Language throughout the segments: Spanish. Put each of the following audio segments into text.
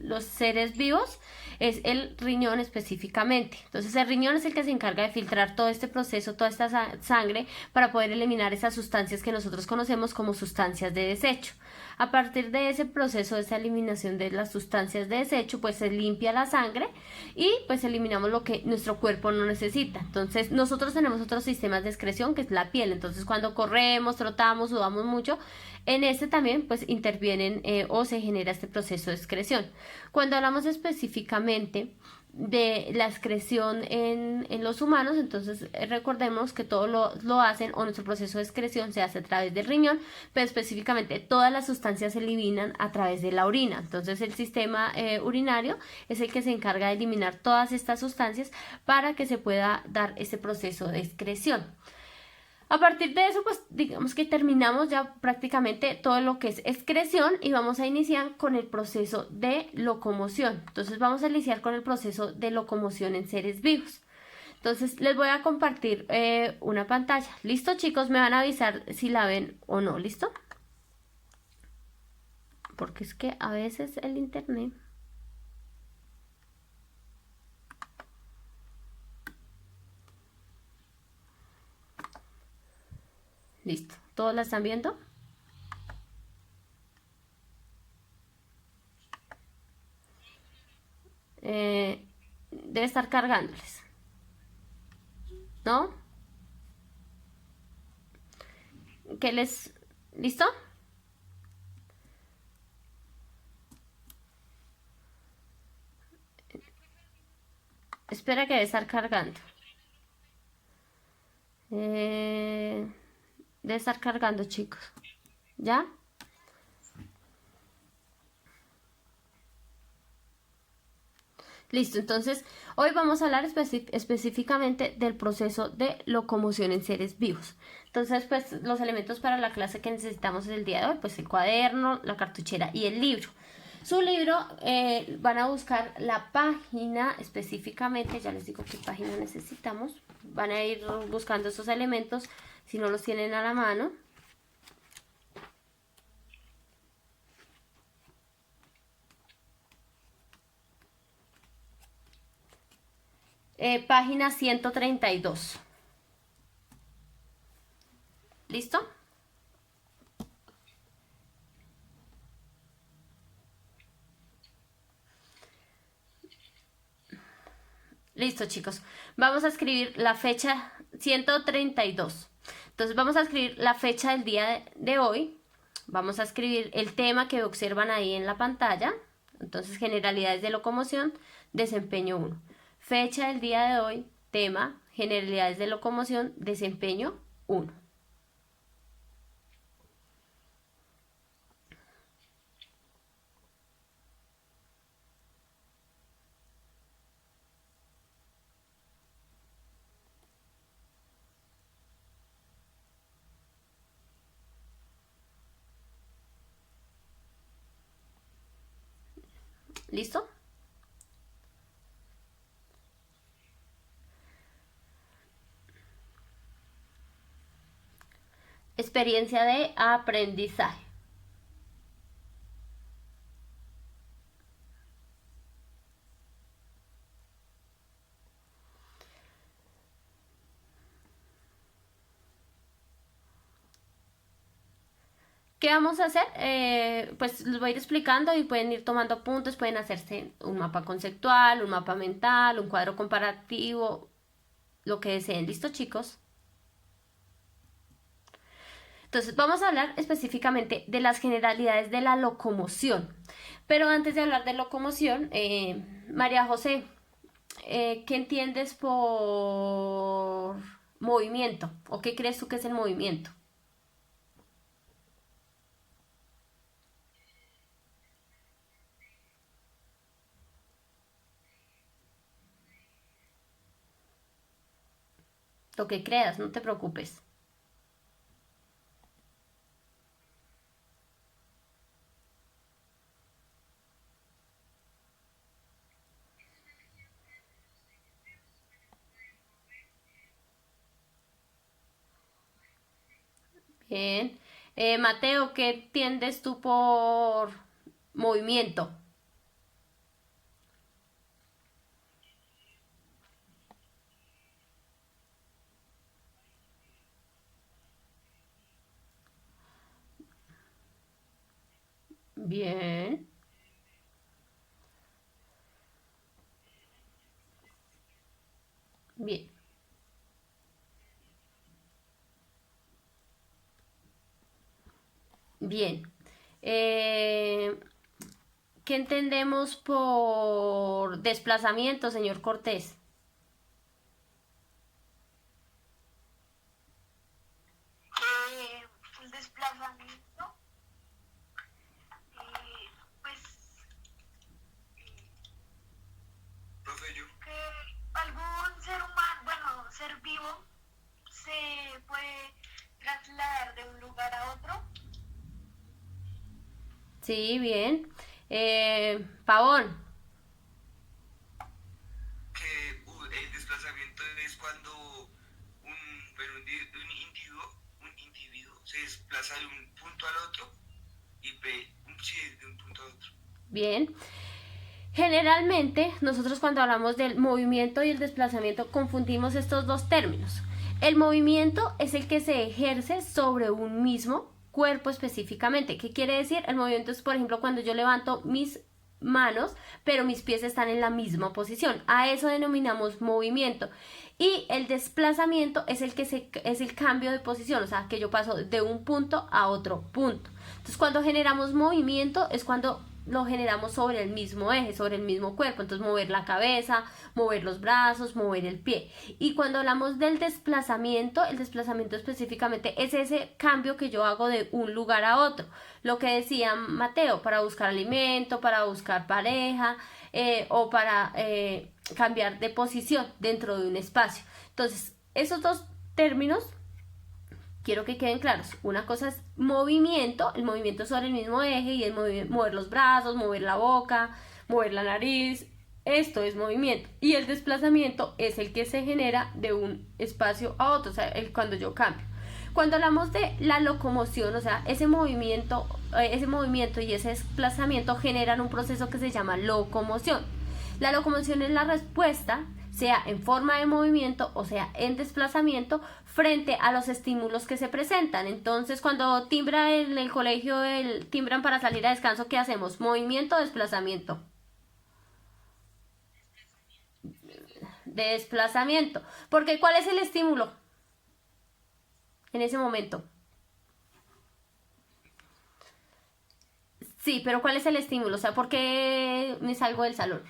los seres vivos es el riñón específicamente. Entonces el riñón es el que se encarga de filtrar todo este proceso, toda esta sangre para poder eliminar esas sustancias que nosotros conocemos como sustancias de desecho. A partir de ese proceso, de esa eliminación de las sustancias de desecho, pues se limpia la sangre y pues eliminamos lo que nuestro cuerpo no necesita. Entonces nosotros tenemos otros sistemas de excreción que es la piel. Entonces cuando corremos, trotamos, sudamos mucho, en este también pues intervienen o se genera este proceso de excreción. Cuando hablamos específicamente de la excreción en los humanos, entonces recordemos que todo lo hacen o nuestro proceso de excreción se hace a través del riñón, pero específicamente todas las sustancias se eliminan a través de la orina. Entonces el sistema urinario es el que se encarga de eliminar todas estas sustancias para que se pueda dar ese proceso de excreción. A partir de eso, pues digamos que terminamos ya prácticamente todo lo que es excreción y vamos a iniciar con el proceso de locomoción. Entonces vamos a iniciar con el proceso de locomoción en seres vivos. Entonces les voy a compartir una pantalla. ¿Listo, chicos? Me van a avisar si la ven o no. ¿Listo? Porque es que a veces el internet... Listo. ¿Todos la están viendo? Debe estar cargándoles. ¿No? ¿Qué les... ¿Listo? Espera que debe estar cargando. Debe estar cargando, chicos. ¿Ya? Listo, entonces hoy vamos a hablar específicamente del proceso de locomoción en seres vivos. Entonces, pues los elementos para la clase que necesitamos el día de hoy, pues el cuaderno, la cartuchera y el libro. Su libro van a buscar la página específicamente, ya les digo qué página necesitamos. Van a ir buscando esos elementos si no los tienen a la mano. Página 132. ¿Listo? Listo, chicos. Vamos a escribir la fecha 132. Entonces vamos a escribir la fecha del día de hoy. Vamos a escribir el tema que observan ahí en la pantalla. Entonces, generalidades de locomoción, desempeño 1. Fecha del día de hoy, tema, generalidades de locomoción, desempeño 1. ¿Listo? Experiencia de aprendizaje. ¿Qué vamos a hacer? Pues les voy a ir explicando y pueden ir tomando apuntes, pueden hacerse un mapa conceptual, un mapa mental, un cuadro comparativo, lo que deseen. ¿Listo, chicos? Entonces vamos a hablar específicamente de las generalidades de la locomoción. Pero antes de hablar de locomoción, María José, ¿qué entiendes por movimiento? ¿O qué crees tú que es el movimiento? Lo que creas, no te preocupes. Bien. Mateo, ¿qué entiendes tú por movimiento? Bien, bien, bien. Eh, ¿Qué entendemos por desplazamiento, señor Cortés? El desplazamiento, pues profe, yo. Que algún ser humano, bueno, ser vivo, se puede trasladar de un lugar a otro. Sí, bien. Pavón. Que el desplazamiento es cuando un individuo se desplaza de un punto al otro y sí, de un punto a otro. Bien. Generalmente, nosotros cuando hablamos del movimiento y el desplazamiento confundimos estos dos términos. El movimiento es el que se ejerce sobre un mismo cuerpo específicamente. ¿Qué quiere decir? El movimiento es, por ejemplo, cuando yo levanto mis manos, pero mis pies están en la misma posición. A eso denominamos movimiento. Y el desplazamiento es es el cambio de posición, o sea, que yo paso de un punto a otro punto. Entonces, cuando generamos movimiento es cuando lo generamos sobre el mismo eje, sobre el mismo cuerpo. Entonces, mover la cabeza, mover los brazos, mover el pie. Y cuando hablamos del desplazamiento, el desplazamiento específicamente es ese cambio que yo hago de un lugar a otro. Lo que decía Mateo, para buscar alimento, para buscar pareja, o para cambiar de posición dentro de un espacio. Entonces, esos dos términos quiero que queden claros. Una cosa es movimiento, el movimiento sobre el mismo eje y el mover los brazos, mover la boca, mover la nariz. Esto es movimiento. Y el desplazamiento es el que se genera de un espacio a otro, o sea, cuando yo cambio. Cuando hablamos de la locomoción, o sea, ese movimiento y ese desplazamiento generan un proceso que se llama locomoción. La locomoción es la respuesta, sea en forma de movimiento o sea en desplazamiento, frente a los estímulos que se presentan. Entonces, cuando timbra en el colegio, timbran para salir a descanso, ¿qué hacemos? Movimiento o desplazamiento. Desplazamiento. Porque ¿cuál es el estímulo en ese momento? Sí, pero ¿cuál es el estímulo? O sea, ¿por qué me salgo del salón?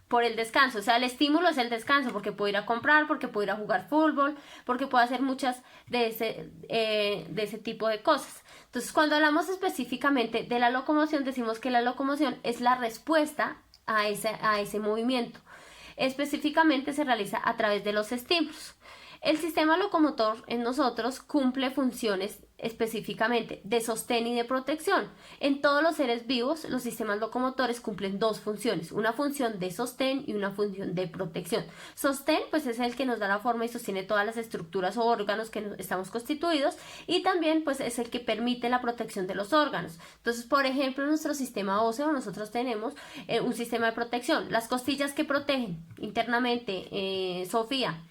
Por el descanso, o sea, el estímulo es el descanso, porque puedo ir a comprar, porque puedo ir a jugar fútbol, porque puedo hacer muchas de ese tipo de cosas. Entonces, cuando hablamos específicamente de la locomoción, decimos que la locomoción es la respuesta a ese movimiento. Específicamente se realiza a través de los estímulos. El sistema locomotor en nosotros cumple funciones específicamente de sostén y de protección. En todos los seres vivos, los sistemas locomotores cumplen dos funciones, una función de sostén y una función de protección. Sostén, pues es el que nos da la forma y sostiene todas las estructuras o órganos que estamos constituidos, y también pues es el que permite la protección de los órganos. Entonces, por ejemplo, en nuestro sistema óseo nosotros tenemos un sistema de protección, las costillas que protegen internamente, Sofía.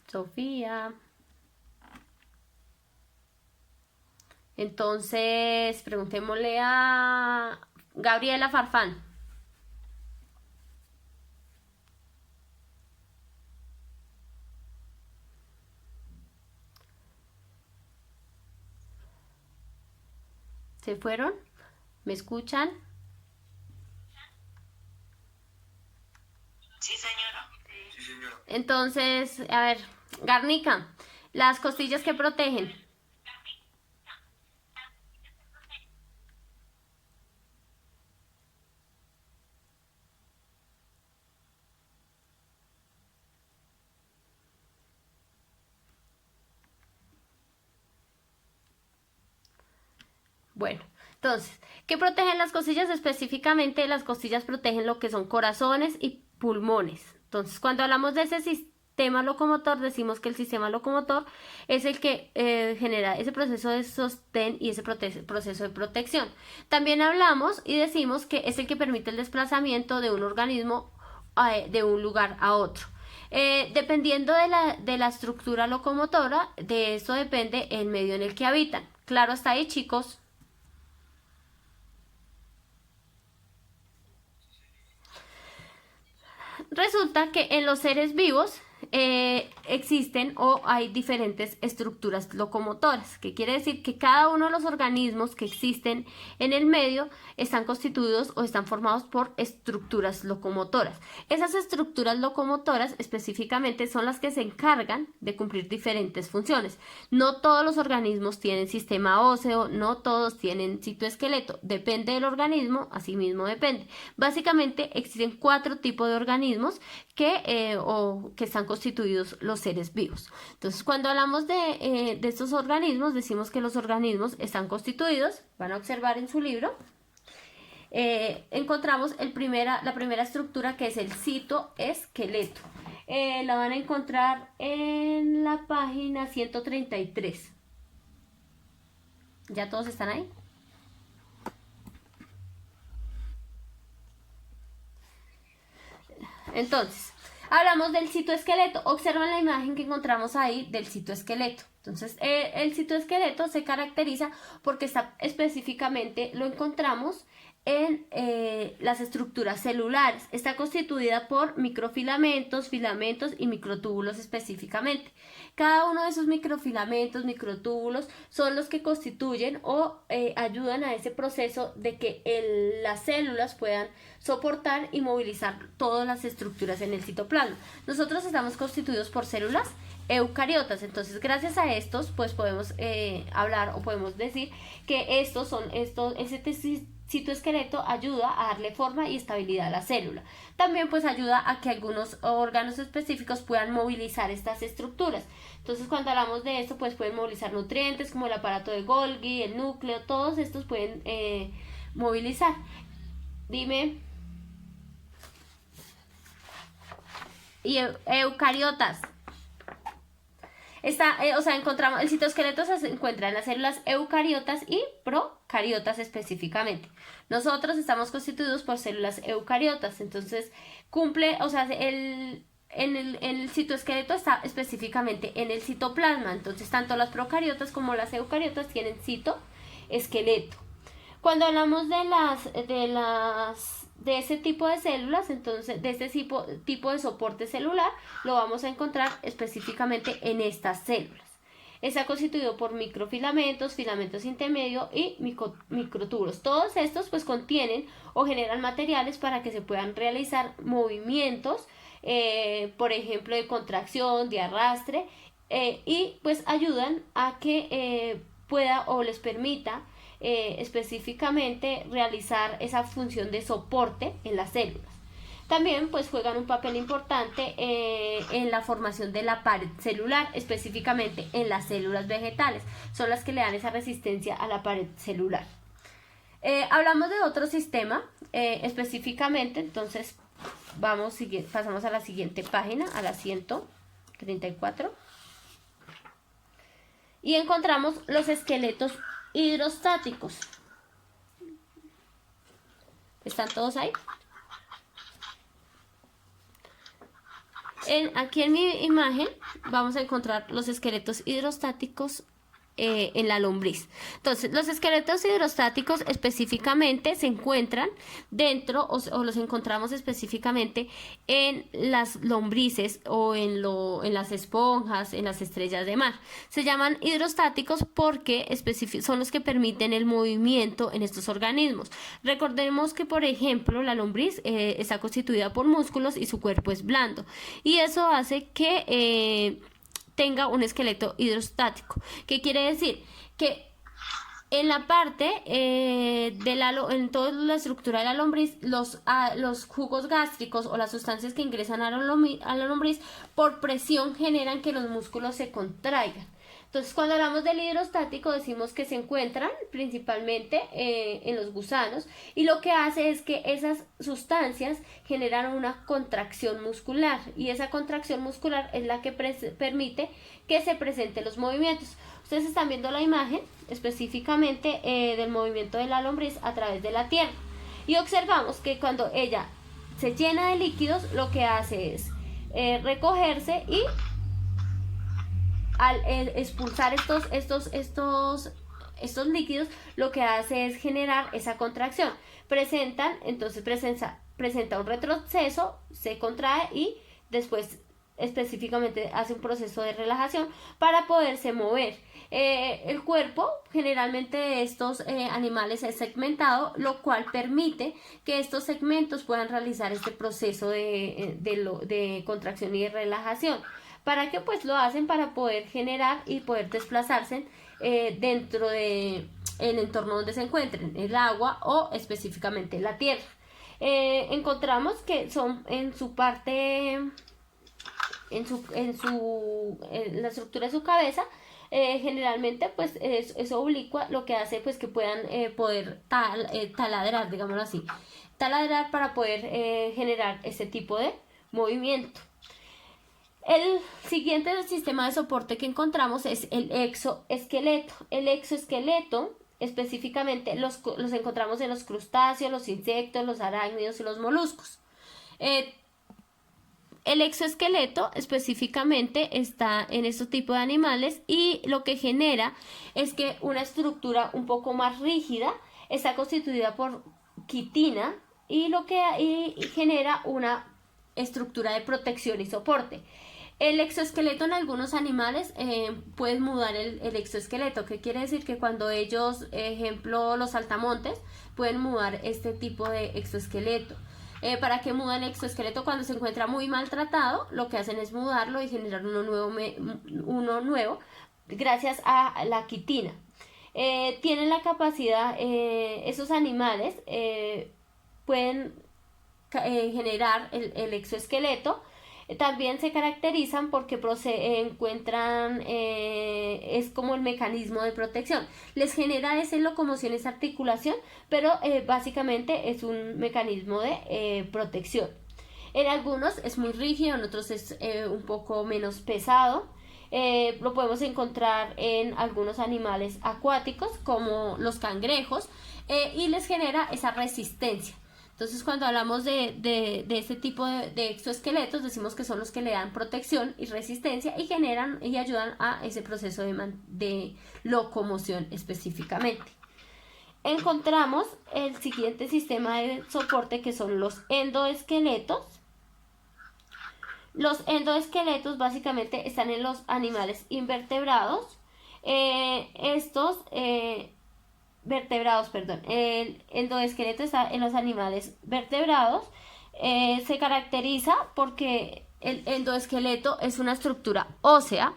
Sofía. Entonces, preguntémosle a Gabriela Farfán. ¿Se fueron? ¿Me escuchan? Sí, señora. Sí, señora. Entonces, a ver, Garnica, las costillas que protegen. Bueno, entonces, ¿qué protegen las costillas? Específicamente, las costillas protegen lo que son corazones y pulmones. Entonces, cuando hablamos de ese sistema locomotor, decimos que el sistema locomotor es el que genera ese proceso de sostén y ese proceso de protección. También hablamos y decimos que es el que permite el desplazamiento de un organismo de un lugar a otro. Dependiendo de la estructura locomotora, de eso depende el medio en el que habitan. ¿Claro hasta ahí, chicos? Resulta que en los seres vivos existen o hay diferentes estructuras locomotoras, que quiere decir que cada uno de los organismos que existen en el medio están constituidos o están formados por estructuras locomotoras. Esas estructuras locomotoras específicamente son las que se encargan de cumplir diferentes funciones. No todos los organismos tienen sistema óseo, no todos tienen citoesqueleto, depende del organismo, así mismo depende. Básicamente existen 4 tipos de organismos que están constituidos los seres vivos. Entonces, cuando hablamos de estos organismos, decimos que los organismos están constituidos, van a observar en su libro, encontramos la primera estructura, que es el citoesqueleto. La van a encontrar en la página 133. ¿Ya todos están ahí? Entonces, hablamos del citoesqueleto. Observan la imagen que encontramos ahí del citoesqueleto. Entonces, el citoesqueleto se caracteriza porque está específicamente, lo encontramos en las estructuras celulares. Está constituida por microfilamentos, filamentos y microtúbulos específicamente. Cada uno de esos microfilamentos, microtúbulos son los que constituyen o ayudan a ese proceso de que las células puedan soportar y movilizar todas las estructuras en el citoplasma. Nosotros estamos constituidos por células eucariotas, entonces gracias a estos pues podemos hablar o podemos decir que ese citoesqueleto ayuda a darle forma y estabilidad a la célula. También pues ayuda a que algunos órganos específicos puedan movilizar estas estructuras. Entonces, cuando hablamos de esto, pues pueden movilizar nutrientes como el aparato de Golgi, el núcleo, todos estos pueden movilizar. Dime. Y eucariotas. Encontramos el citoesqueleto se encuentra en las células eucariotas y procariotas específicamente. Nosotros estamos constituidos por células eucariotas, entonces el citoesqueleto está específicamente en el citoplasma, entonces tanto las procariotas como las eucariotas tienen citoesqueleto. Cuando hablamos de ese tipo de células, entonces de este tipo de soporte celular, lo vamos a encontrar específicamente en estas células. Está constituido por microfilamentos, filamentos intermedios y microtúbulos. Todos estos pues contienen o generan materiales para que se puedan realizar movimientos, por ejemplo de contracción, de arrastre, y pues ayudan a que pueda o les permita específicamente realizar esa función de soporte en las células. También pues juegan un papel importante en la formación de la pared celular, específicamente en las células vegetales. Son las que le dan esa resistencia a la pared celular. Hablamos de otro sistema específicamente, entonces pasamos a la siguiente página, a la 134. Y encontramos los esqueletos hidrostáticos. ¿Están todos ahí? Aquí en mi imagen vamos a encontrar los esqueletos hidrostáticos en la lombriz. Entonces, los esqueletos hidrostáticos específicamente se encuentran dentro o los encontramos específicamente en las lombrices o en las esponjas, en las estrellas de mar. Se llaman hidrostáticos porque son los que permiten el movimiento en estos organismos. Recordemos que, por ejemplo, la lombriz está constituida por músculos y su cuerpo es blando, y eso hace que tenga un esqueleto hidrostático. ¿Qué quiere decir? Que en la parte en toda la estructura de la lombriz, los jugos gástricos o las sustancias que ingresan a la lombriz por presión generan que los músculos se contraigan. Entonces, cuando hablamos del hidrostático, decimos que se encuentran principalmente en los gusanos, y lo que hace es que esas sustancias generan una contracción muscular, y esa contracción muscular es la que permite que se presenten los movimientos. Ustedes están viendo la imagen específicamente del movimiento de la lombriz a través de la tierra, y observamos que cuando ella se llena de líquidos, lo que hace es recogerse y al expulsar estos líquidos, lo que hace es generar esa contracción. Presenta un retroceso, se contrae y después específicamente hace un proceso de relajación para poderse mover. El cuerpo generalmente de estos animales es segmentado, lo cual permite que estos segmentos puedan realizar este proceso de contracción y de relajación. ¿Para qué? Pues lo hacen para poder generar y poder desplazarse dentro del entorno donde se encuentren, el agua o específicamente la tierra. Encontramos que son en su parte, en la estructura de su cabeza, generalmente pues es oblicua, lo que hace pues que puedan poder taladrar, digámoslo así, taladrar para poder generar ese tipo de movimiento. El siguiente sistema de soporte que encontramos es el exoesqueleto. El exoesqueleto específicamente los encontramos en los crustáceos, los insectos, los arácnidos y los moluscos. El exoesqueleto específicamente está en este tipo de animales y lo que genera es que una estructura un poco más rígida está constituida por quitina y genera una estructura de protección y soporte. El exoesqueleto en algunos animales puede mudar el exoesqueleto. ¿Qué quiere decir? Que cuando ellos, ejemplo, los saltamontes, pueden mudar este tipo de exoesqueleto. ¿Para qué mudan el exoesqueleto? Cuando se encuentra muy maltratado, lo que hacen es mudarlo y generar uno nuevo gracias a la quitina. Tienen la capacidad, esos animales pueden generar el exoesqueleto. También se caracterizan porque encuentran, es como el mecanismo de protección. Les genera esa locomoción, esa articulación, pero básicamente es un mecanismo de protección. En algunos es muy rígido, en otros es un poco menos pesado. Lo podemos encontrar en algunos animales acuáticos como los cangrejos y les genera esa resistencia. Entonces, cuando hablamos de este tipo de exoesqueletos, decimos que son los que le dan protección y resistencia y generan y ayudan a ese proceso de locomoción específicamente. Encontramos el siguiente sistema de soporte que son los endoesqueletos. Los endoesqueletos básicamente están en los animales invertebrados. El endoesqueleto está en los animales vertebrados. Se caracteriza porque el endoesqueleto es una estructura ósea,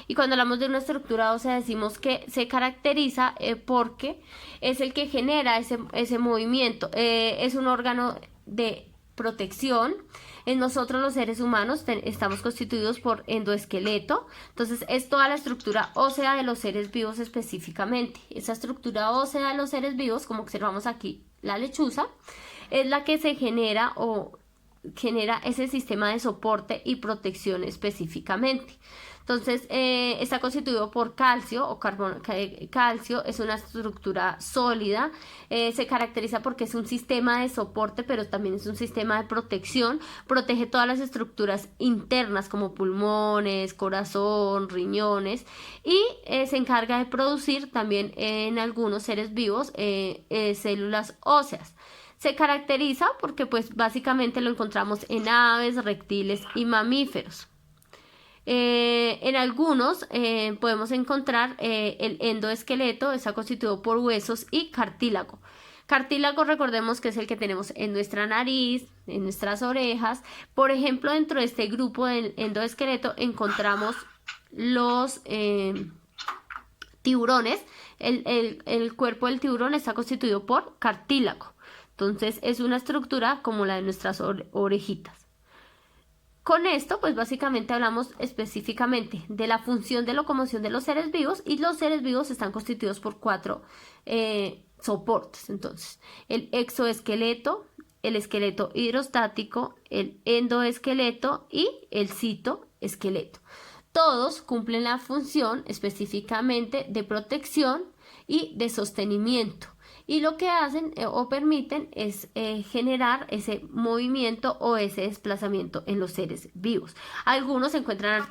y cuando hablamos de una estructura ósea decimos que se caracteriza porque es el que genera ese movimiento. Es un órgano de protección. En nosotros los seres humanos estamos constituidos por endoesqueleto, entonces es toda la estructura ósea de los seres vivos específicamente. Esa estructura ósea de los seres vivos, como observamos aquí la lechuza, es la que se genera ese sistema de soporte y protección específicamente. Entonces está constituido por calcio o calcio, es una estructura sólida, se caracteriza porque es un sistema de soporte, pero también es un sistema de protección, protege todas las estructuras internas como pulmones, corazón, riñones, y se encarga de producir también en algunos seres vivos células óseas. Se caracteriza porque pues básicamente lo encontramos en aves, reptiles y mamíferos. En algunos podemos encontrar el endoesqueleto, está constituido por huesos y cartílago. Cartílago, recordemos que es el que tenemos en nuestra nariz, en nuestras orejas. Por ejemplo, dentro de este grupo del endoesqueleto encontramos los tiburones. El cuerpo del tiburón está constituido por cartílago. Entonces es una estructura como la de nuestras orejitas. Con esto, pues básicamente hablamos específicamente de la función de locomoción de los seres vivos, y los seres vivos están constituidos por 4 soportes. Entonces, el exoesqueleto, el esqueleto hidrostático, el endoesqueleto y el citoesqueleto. Todos cumplen la función específicamente de protección y de sostenimiento. y lo que hacen o permiten es generar ese movimiento o ese desplazamiento en los seres vivos. Algunos se encuentran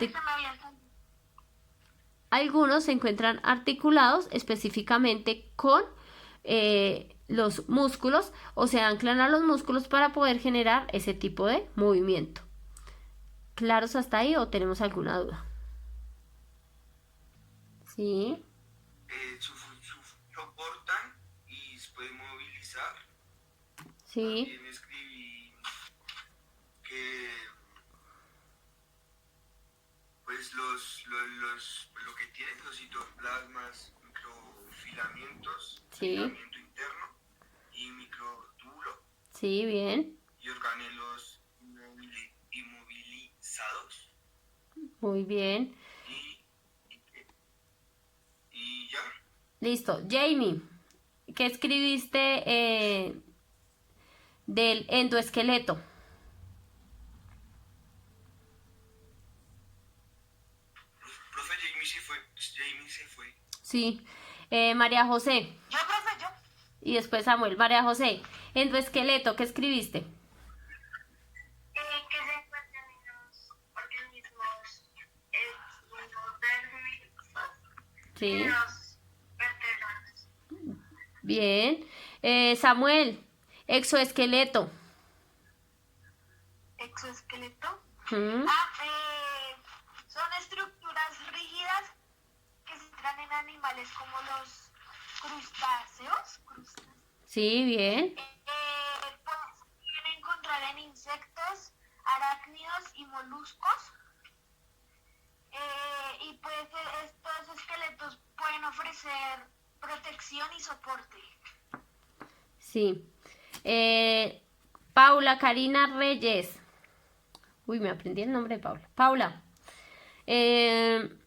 articulados específicamente con los músculos o se anclan a los músculos para poder generar ese tipo de movimiento. ¿Claros hasta ahí o tenemos alguna duda? Sí. Soportan y se pueden movilizar. Sí. También escribí que pues lo que tienen los citoplasmas, microfilamentos, Sí. filamento interno y microtúbulo Sí, bien. y organelos inmovilizados Muy bien. y ya. Listo. Jamie, ¿qué escribiste del endoesqueleto? Profe, Jamie se fue. Sí. María José. Yo, profe, yo. Y después Samuel. María José, endoesqueleto, ¿qué escribiste? Que se encuentran en los organismos exodermos Sí. y los vertebrados. Bien. Samuel, exoesqueleto. Exoesqueleto. ¿Mm? Son estructuras rígidas que se encuentran en animales como los crustáceos. Sí, bien. Pues, se pueden encontrar en insectos, arácnidos y moluscos. Y pues estos esqueletos pueden ofrecer protección y soporte. Sí. Paula Karina Reyes. Uy, me aprendí el nombre de Paula. Paula. El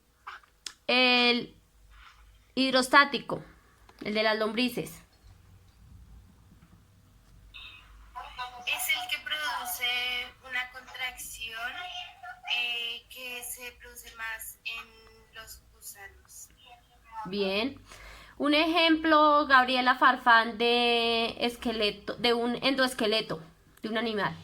hidrostático, el de las lombrices. Es el que produce una contracción que se produce más en los gusanos. Bien. Un ejemplo, Gabriela Farfán, de esqueleto, de un endoesqueleto de un animal.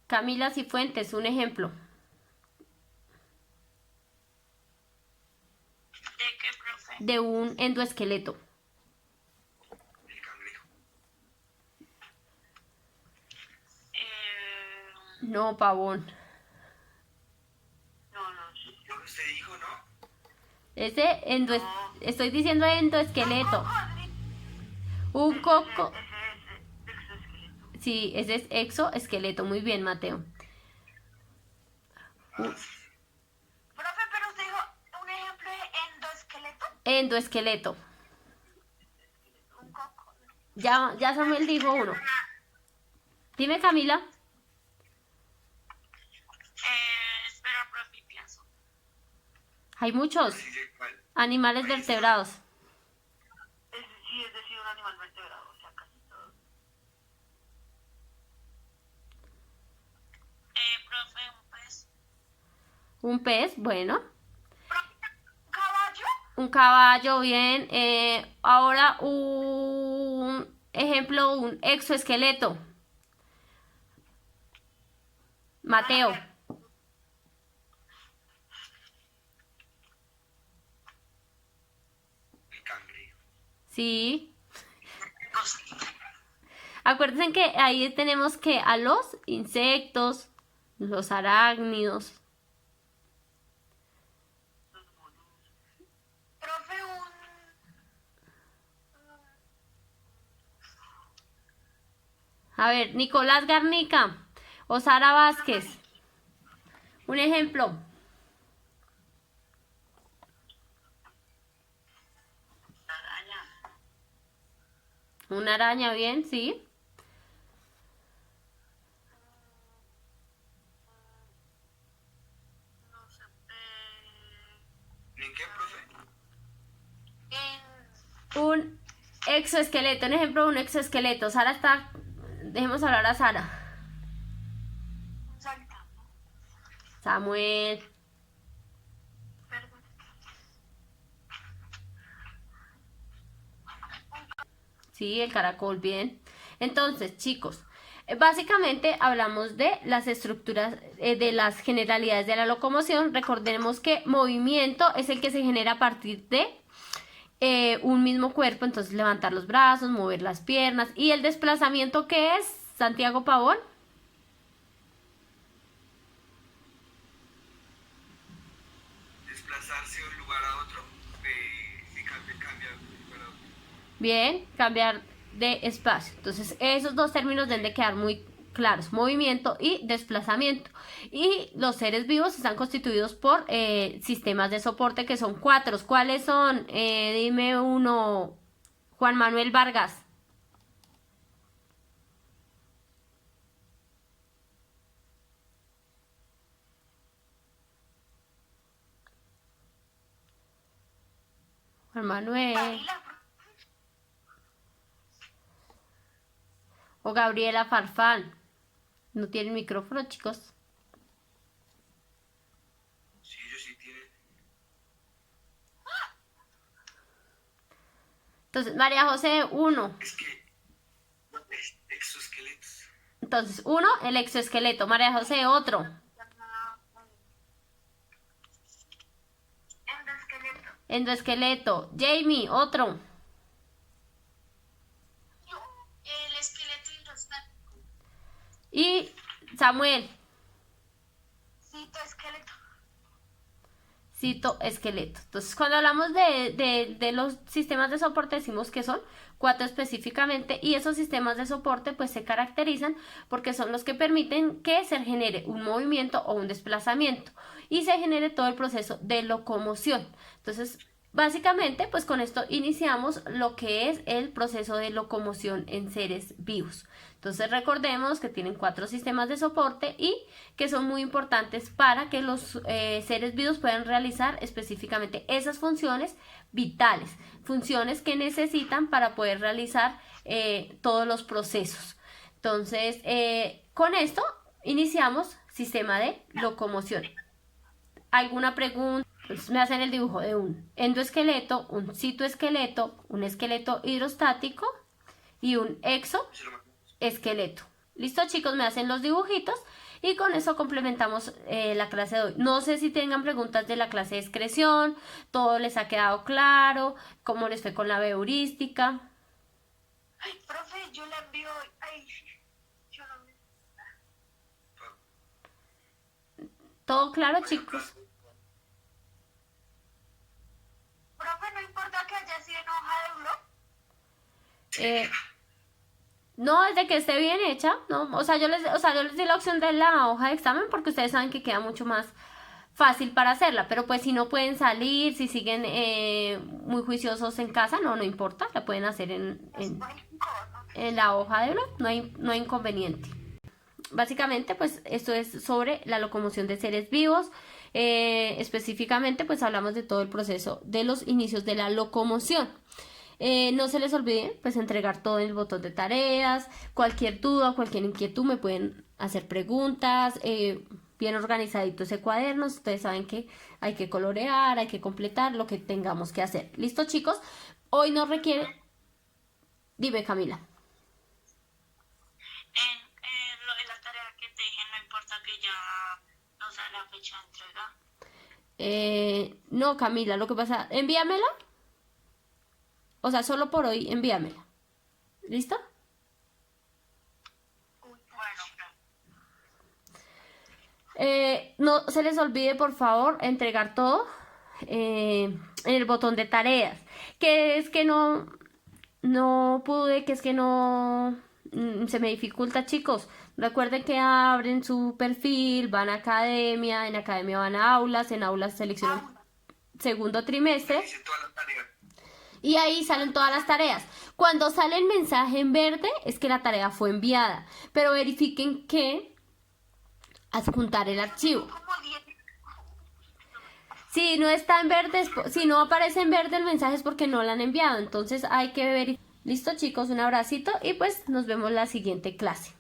Camila Cifuentes, un ejemplo. ¿De qué, profe? De un endoesqueleto. El cangrejo. No, pavón. No. Lo que usted dijo, ¿no? Estoy diciendo endoesqueleto. Un coco. Sí, ese es exoesqueleto. Muy bien, Mateo. Profe, pero usted dijo un ejemplo de endoesqueleto. Endoesqueleto. Un coco. Ya Samuel dijo uno. Dime, Camila. Espera, profe, pienso. Hay muchos Así de cuál. animales vertebrados. Sí, es decir, un animal vertebrado, o sea, casi todo. Profe, un pez. Un pez, bueno. ¿Un caballo? Un caballo, bien. Ahora un ejemplo, un exoesqueleto. Mateo. El cangrejo. Sí. Acuérdense que ahí tenemos que a los insectos, los arácnidos. Profe, A ver, Nicolás Garnica o Sara Vázquez. Un ejemplo. Una araña, bien, sí. no sé, ¿En qué, profe? Un exoesqueleto, un ejemplo de un exoesqueleto. Sara está. Dejemos hablar a Sara. un saltamontes. Samuel. Perdón. Sí, el caracol, bien. Entonces, chicos, básicamente hablamos de las estructuras, de las generalidades de la locomoción. Recordemos que movimiento es el que se genera a partir de un mismo cuerpo, entonces levantar los brazos, mover las piernas. ¿Y el desplazamiento qué es, Santiago Pavón? Desplazarse de un lugar a otro. Cambia de un lugar a otro. Bien, cambiar de espacio. Entonces, esos dos términos deben de quedar muy claros, movimiento y desplazamiento. Y los seres vivos están constituidos por sistemas de soporte que son 4. ¿Cuáles son? Dime uno, Juan Manuel Vargas. Juan Manuel. Baila, O Gabriela Farfán. No tienen micrófono, chicos. Sí, ellos sí tienen. Entonces, María José, 1. Es que. Exoesqueletos. Entonces, 1, el exoesqueleto. María José, otro. endoesqueleto. Endoesqueleto. Jamie, otro. El esqueleto hidrostático. Y Samuel, Citoesqueleto. citoesqueleto. Entonces, cuando hablamos de los sistemas de soporte, decimos que son 4 específicamente, y esos sistemas de soporte pues se caracterizan porque son los que permiten que se genere un movimiento o un desplazamiento y se genere todo el proceso de locomoción. Entonces, básicamente, pues con esto iniciamos lo que es el proceso de locomoción en seres vivos. Entonces recordemos que tienen 4 sistemas de soporte y que son muy importantes para que los seres vivos puedan realizar específicamente esas funciones vitales, funciones que necesitan para poder realizar todos los procesos. Entonces, con esto iniciamos sistema de locomoción. ¿Alguna pregunta? Entonces me hacen el dibujo de un endoesqueleto, un citoesqueleto, un esqueleto hidrostático y un exoesqueleto. ¿Listo, chicos? Me hacen los dibujitos y con eso complementamos la clase de hoy. No sé si tengan preguntas de la clase de excreción, todo les ha quedado claro, cómo les fue con la heurística. Ay, profe, yo la envío. Ay, yo no me. ¿Todo claro, chicos? Profe, no importa que haya sido en hoja de blog. No, desde que esté bien hecha, ¿no? O sea, yo les di la opción de la hoja de examen porque ustedes saben que queda mucho más fácil para hacerla, pero pues si no pueden salir, si siguen muy juiciosos en casa, no importa, la pueden hacer en la hoja de blog, no hay inconveniente. Básicamente, pues esto es sobre la locomoción de seres vivos. Específicamente, pues hablamos de todo el proceso de los inicios de la locomoción. No se les olvide pues entregar todo en el botón de tareas. Cualquier duda, cualquier inquietud me pueden hacer preguntas. Bien organizadito ese cuaderno. Ustedes saben que hay que colorear, hay que completar lo que tengamos que hacer. ¿Listo, chicos? Hoy no requiere... Dime, Camila. En la tarea que te dije, no importa que ya no sea la fecha de entrega. No, Camila, lo que pasa... Envíamela. O sea, solo por hoy envíamela. ¿Listo? No se les olvide, por favor, entregar todo en el botón de tareas. Que es que no pude, que es que no se me dificulta, chicos. Recuerden que abren su perfil, van a academia, en academia van a aulas, en aulas seleccionan segundo trimestre. Hice todas las tareas. Y ahí salen todas las tareas. Cuando sale el mensaje en verde es que la tarea fue enviada. Pero verifiquen que adjuntar el archivo. Como 10. Si no está en verde, si no aparece en verde el mensaje es porque no lo han enviado. Entonces hay que verificar. Listo, chicos, un abracito y pues nos vemos la siguiente clase.